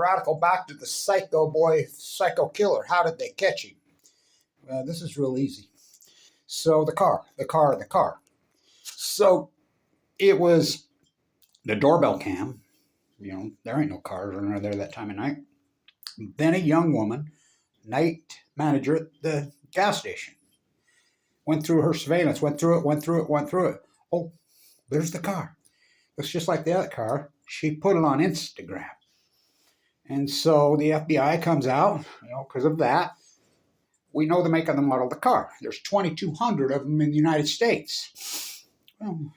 radical back to the psycho boy, psycho killer. How did they catch him? This is real easy. So the car. So it was the doorbell cam. You know, there ain't no cars running there that time of night. Then a young woman, night manager at the gas station, went through her surveillance, went through it. Oh, there's the car. Looks just like the other car. She put it on Instagram. And so the FBI comes out, because of that. We know the make and the model of the car. There's 2,200 of them in the United States. Well,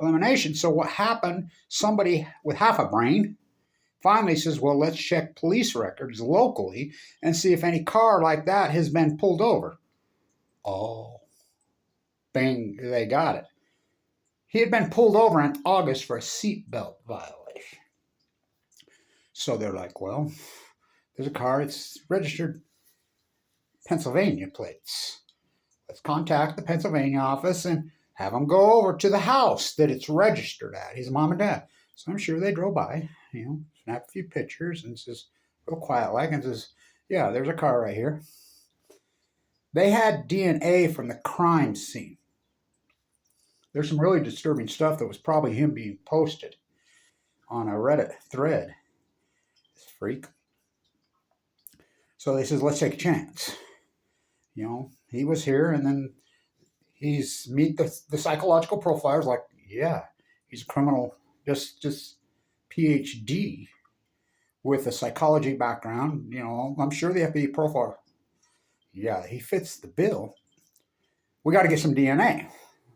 elimination. So what happened, somebody with half a brain finally says, well, let's check police records locally and see if any car like that has been pulled over. Oh, bang, they got it. He had been pulled over in August for a seatbelt violation. So they're like, well, there's a car, it's registered Pennsylvania plates. Let's contact the Pennsylvania office and have them go over to the house that it's registered at, his mom and dad. So I'm sure they drove by, snap a few pictures and says, real quiet like, and says, yeah, there's a car right here. They had DNA from the crime scene. There's some really disturbing stuff that was probably him being posted on a Reddit thread. This freak. So they says, let's take a chance. He was here, and then he's meet the psychological profilers. Like, yeah, he's a criminal, just PhD with a psychology background. I'm sure the FBI profile. Yeah, he fits the bill. We got to get some DNA.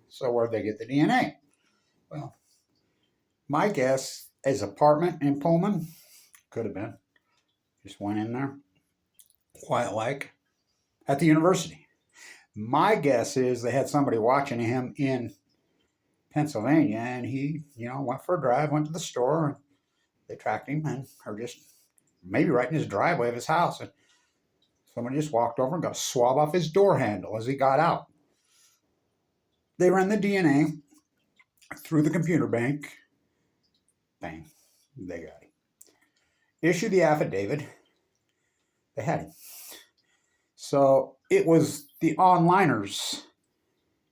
So where'd they get the DNA? Well, my guess, his apartment in Pullman, could have been. Just went in there, quiet like, at the university. My guess is they had somebody watching him in Pennsylvania, and he, went for a drive, went to the store, and they tracked him, or just maybe right in his driveway of his house, and somebody just walked over and got a swab off his door handle as he got out. They ran the DNA through the computer bank. Bang, they got him. Issued the affidavit. They had him. So it was the onliners.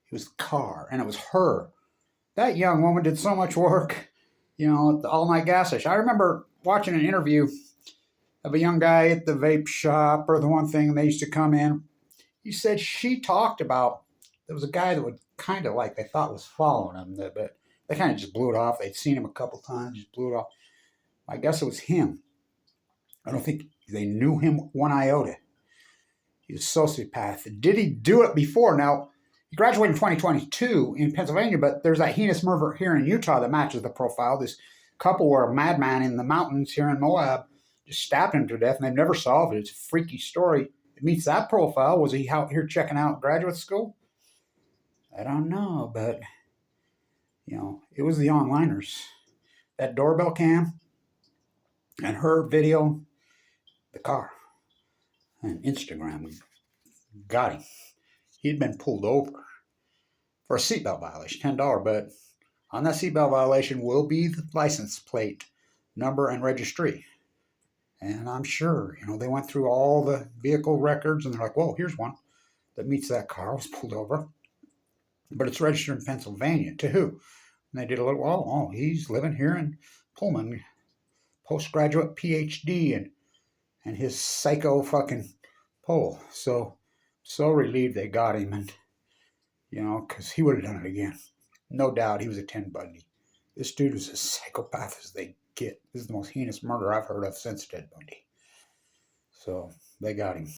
It was the car, and it was her. That young woman did so much work, at the all-night gas station. I remember watching an interview of a young guy at the vape shop, or the one thing they used to come in. He said she talked about, there was a guy that would kind of like, they thought was following him, but they kind of just blew it off. They'd seen him a couple times, just blew it off. I guess it was him. I don't think they knew him one iota. He's a sociopath. Did he do it before? Now, he graduated in 2022 in Pennsylvania, but there's that heinous murder here in Utah that matches the profile. This couple were a madman in the mountains here in Moab, just stabbed him to death, and they've never solved it. It's a freaky story. It meets that profile. Was he out here checking out graduate school? I don't know, but, it was the onliners. That doorbell cam and her video, the car, and Instagram, we got him. He'd been pulled over for a seatbelt violation, $10, but on that seatbelt violation will be the license plate number and registry. And I'm sure, they went through all the vehicle records, and they're like, whoa, here's one that meets that car, was pulled over. But it's registered in Pennsylvania. To who? And they did a little, he's living here in Pullman, postgraduate PhD, and his psycho fucking poll. So relieved they got him, and, because he would have done it again. No doubt he was a Ted Bundy. This dude was as psychopath as they get. This is the most heinous murder I've heard of since Ted Bundy. So they got him.